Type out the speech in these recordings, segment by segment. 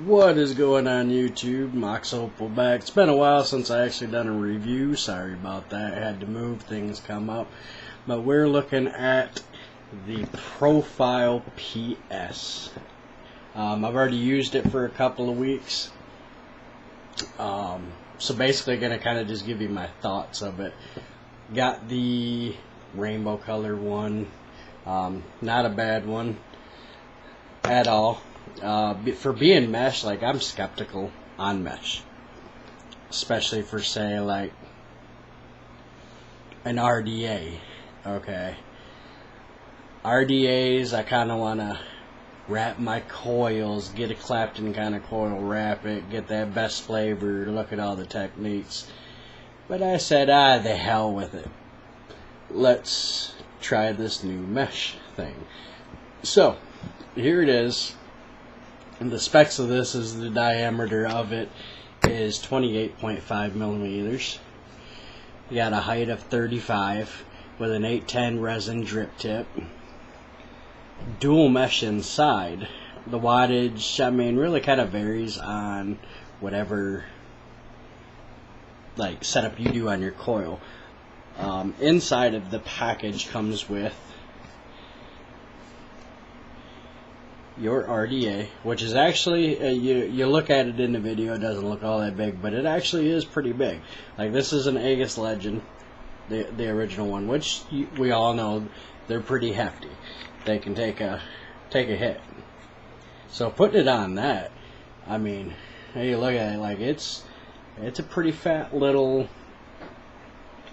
What is going on YouTube? Wotofo back. It's been a while since I actually done a review. Sorry about that. I had to move, things come up. But we're looking at the Profile PS. I've already used it for a couple of weeks. So basically going to kind of just give you my thoughts of it. Got the rainbow color one. Not a bad one at all. For being mesh, like, I'm skeptical on mesh, especially for, say, like an RDA. Okay, RDAs, I kind of want to wrap my coils, get a Clapton kind of coil, wrap it, get that best flavor, look at all the techniques. But I said, the hell with it. Let's try this new mesh thing. So here it is. And the specs of this is the diameter of it is 28.5 millimeters. You got a height of 35 with an 810 resin drip tip. Dual mesh inside. The wattage, I mean, really kind of varies on whatever like setup you do on your coil. Inside of the package comes with your RDA, which is actually, you look at it in the video, it doesn't look all that big, but it actually is pretty big. Like, this is an Aegis Legend, the original one, which we all know they're pretty hefty. They can take a hit. So putting it on that, I mean, you look at it, like, it's a pretty fat little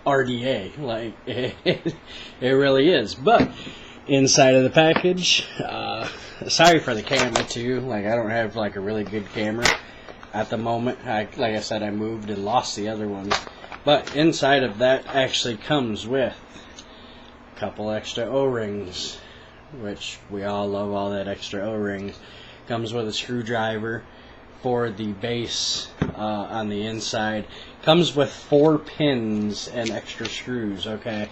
RDA. Like, it really is. But inside of the package, sorry for the camera too, like, I don't have like a really good camera at the moment. Like I said, I moved and lost the other ones. But inside of that actually comes with a couple extra O-rings, which we all love all that extra O-rings. Comes with a screwdriver for the base on the inside. Comes with 4 pins and extra screws, okay?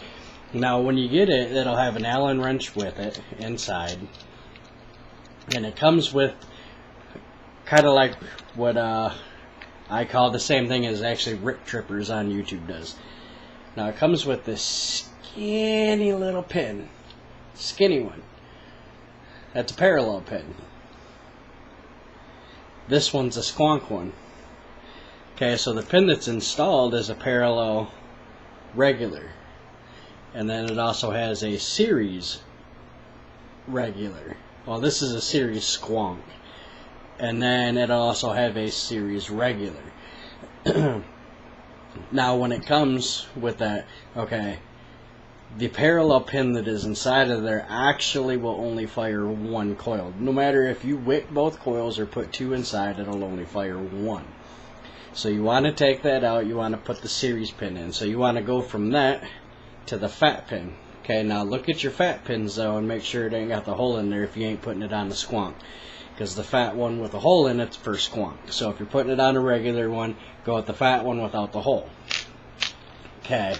Now, when you get it, it'll have an Allen wrench with it inside. And it comes with kind of like what I call the same thing as actually Rick Trippers on YouTube does. Now, it comes with this skinny little pin. Skinny one. That's a parallel pin. This one's a squonk one. Okay, so the pin that's installed is a parallel regular. And then it also has a series regular. Well, this is a series squonk. And then it'll also have a series regular. Now, when it comes with that, okay, the parallel pin that is inside of there actually will only fire 1 coil. No matter if you wick both coils or put 2 inside, it'll only fire 1. So you want to take that out, you want to put the series pin in. So you want to go from that to the fat pin. Okay, now look at your fat pins though and make sure it ain't got the hole in there if you ain't putting it on the squonk, because the fat one with a hole in it's for squonk. So if you're putting it on a regular one, go with the fat one without the hole. Okay,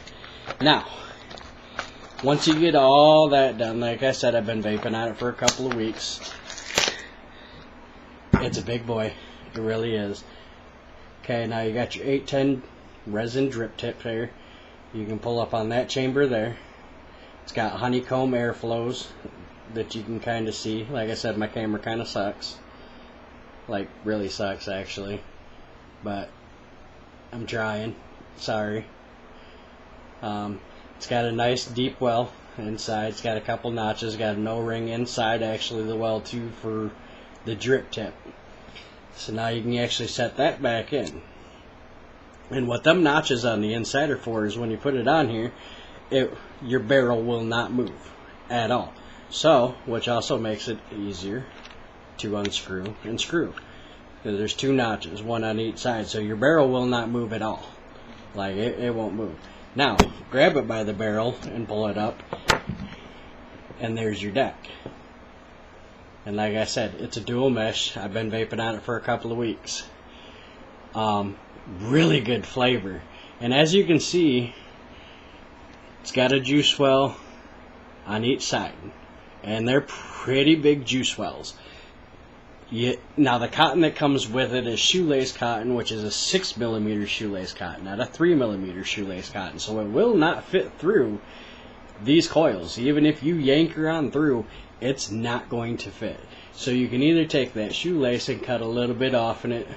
now once you get all that done, like I said, I've been vaping on it for a couple of weeks. It's a big boy, it really is. Okay, now you got your 810 resin drip tip there. You can pull up on that chamber there. It's got honeycomb airflows that you can kind of see. Like I said, my camera kind of sucks. Like, really sucks, actually. But I'm trying. Sorry. It's got a nice deep well inside. It's got a couple notches. Got an O-ring inside, actually, the well, too, for the drip tip. So now you can actually set that back in. And what them notches on the inside are for is when you put it on here, your barrel will not move at all. So, which also makes it easier to unscrew and screw. Because there's 2 notches, one on each side, so your barrel will not move at all. Like, it won't move. Now, grab it by the barrel and pull it up, and there's your deck. And like I said, it's a dual mesh. I've been vaping on it for a couple of weeks. Really good flavor. And as you can see, it's got a juice well on each side. And they're pretty big juice wells. Now the cotton that comes with it is shoelace cotton, which is a 6mm shoelace cotton, not a 3mm shoelace cotton. So it will not fit through these coils. Even if you yank her on through, it's not going to fit. So you can either take that shoelace and cut a little bit off in it,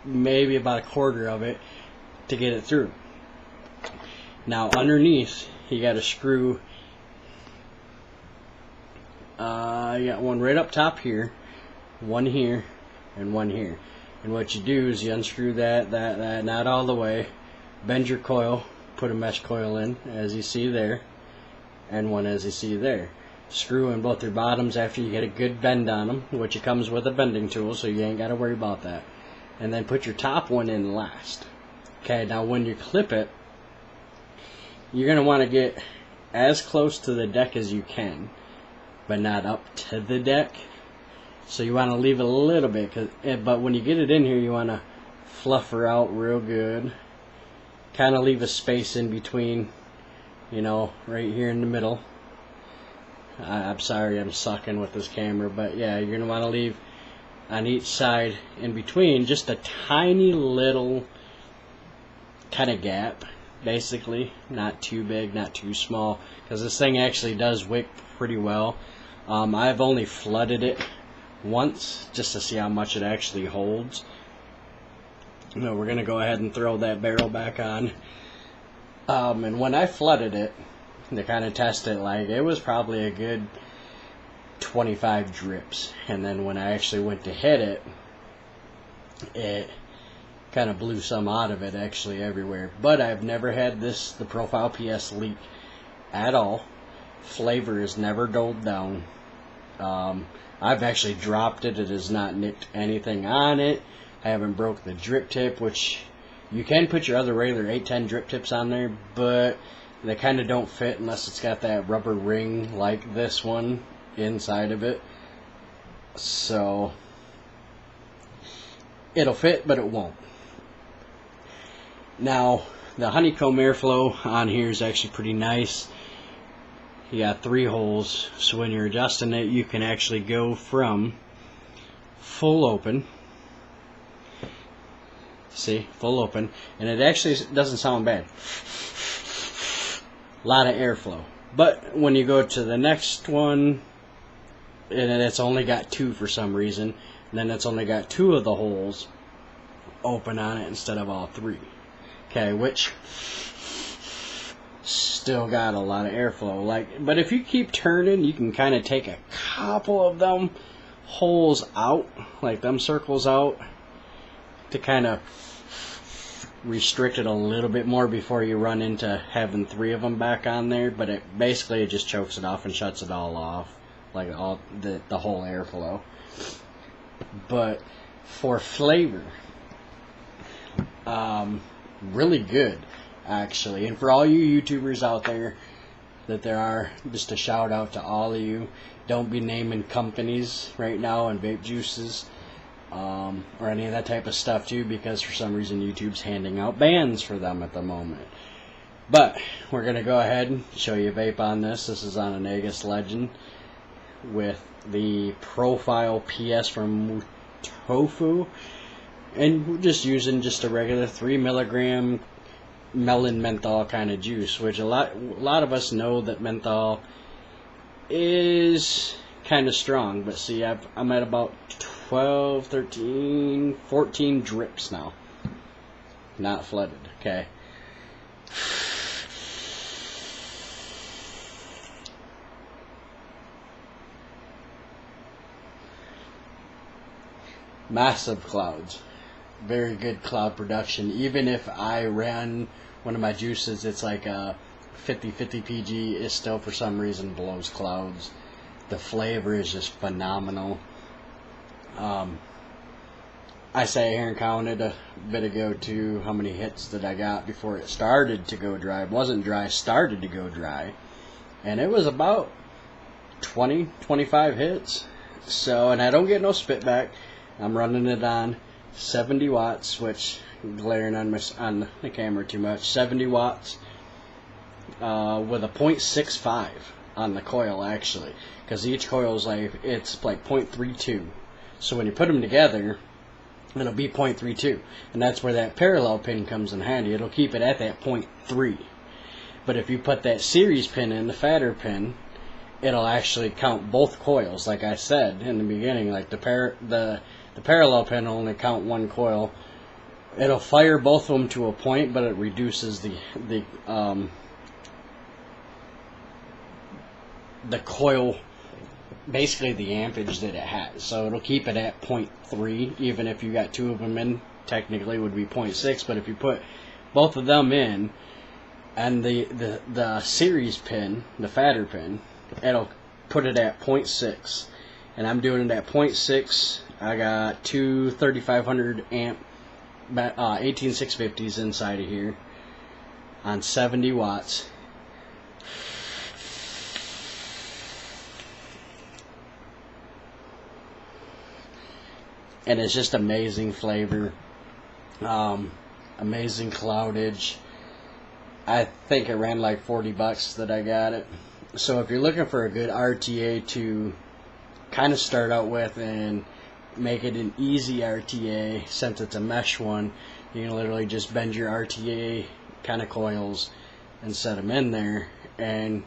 maybe about a quarter of it, to get it through. Now underneath, you got to screw. You got one right up top here, one here, and one here. And what you do is you unscrew that, not all the way, bend your coil, put a mesh coil in, as you see there, and one as you see there. Screw in both your bottoms after you get a good bend on them, which it comes with a bending tool, so you ain't got to worry about that. And then put your top one in last. Okay, now when you clip it, you're going to want to get as close to the deck as you can, but not up to the deck. So you want to leave a little bit, but when you get it in here, you want to fluff her out real good. Kind of leave a space in between, you know, right here in the middle. I'm sorry I'm sucking with this camera, but yeah, you're going to want to leave on each side in between just a tiny little kind of gap, basically. Not too big, not too small, because this thing actually does wick pretty well. I've only flooded it once just to see how much it actually holds. No, we're going to go ahead and throw that barrel back on. And when I flooded it, to kind of test it, like, it was probably a good 25 drips. And then when I actually went to hit it, it kind of blew some out of it actually everywhere. But I've never had the Profile PS leak at all. Flavor is never dulled down. I've actually dropped it. It has not nicked anything on it. I haven't broke the drip tip, which you can put your other regular 810 drip tips on there, but they kind of don't fit unless it's got that rubber ring like this one inside of it. So it'll fit, but it won't. Now the honeycomb airflow on here is actually pretty nice. You got 3 holes, so when you're adjusting it, you can actually go from full open. See, full open, and it actually doesn't sound bad. A lot of airflow. But when you go to the next one, and it's only got 2 for some reason, and then it's only got 2 of the holes open on it instead of all 3. Okay, which still got a lot of airflow. But if you keep turning, you can kind of take a couple of them holes out, like them circles out, to kind of restrict it a little bit more before you run into having 3 of them back on there. But it basically just chokes it off and shuts it all off, like all the whole airflow. But for flavor, really good actually. And for all you YouTubers out there just a shout out to all of you. Don't be naming companies right now and vape juices or any of that type of stuff too, because for some reason YouTube's handing out bans for them at the moment. But we're going to go ahead and show you a vape on this. This is on an Aegis Legend with the Profile PS from wotofo, and we're just using just a regular 3mg melon menthol kind of juice, which a lot of us know that menthol is kind of strong. But see, I'm at about 12, 13, 14 drips now, not flooded. Okay, massive clouds, very good cloud production. Even if I ran one of my juices, it's like a 50-50 PG, it still for some reason blows clouds. The flavor is just phenomenal. I sat here and counted a bit ago too how many hits that I got before it started to go dry. It wasn't dry, started to go dry, and it was about 20-25 hits. So, and I don't get no spit back. I'm running it on 70 watts, which glaring on the camera too much. 70 watts with a 0.65 on the coil actually, because each coil is it's like 0.32. So when you put them together, it'll be 0.32, and that's where that parallel pin comes in handy. It'll keep it at that 0.3. But if you put that series pin in, the fatter pin, it'll actually count both coils. Like I said in the beginning, like the parallel pin will only count one coil. It'll fire both of them to a point, but it reduces the coil, basically the ampage that it has. So it'll keep it at 0.3, even if you got two of them in. Technically it would be 0.6, but if you put both of them in, and the series pin, the fatter pin, it'll put it at 0.6. And I'm doing it at 0.6. I got two 3500 amp 18650s inside of here on 70 watts. And it's just amazing flavor, amazing cloudage. I think it ran like $40 that I got it. So if you're looking for a good RTA to kind of start out with and make it an easy RTA, since it's a mesh one, you can literally just bend your RTA kind of coils and set them in there, and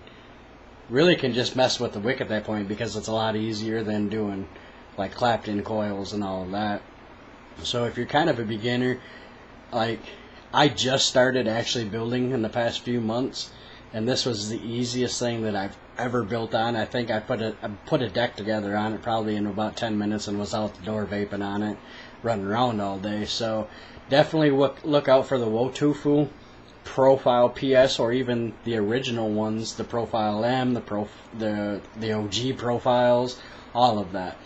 really can just mess with the wick at that point, because it's a lot easier than doing like clapped in coils and all of that. So if you're kind of a beginner, like I just started actually building in the past few months, and this was the easiest thing that I've ever built on. I think I put a deck together on it probably in about 10 minutes and was out the door vaping on it, running around all day. So definitely look out for the wotofo Profile PS, or even the original ones, the Profile M, the OG profiles, all of that.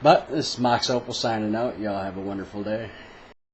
But this is Mox Opal signing out. Y'all have a wonderful day.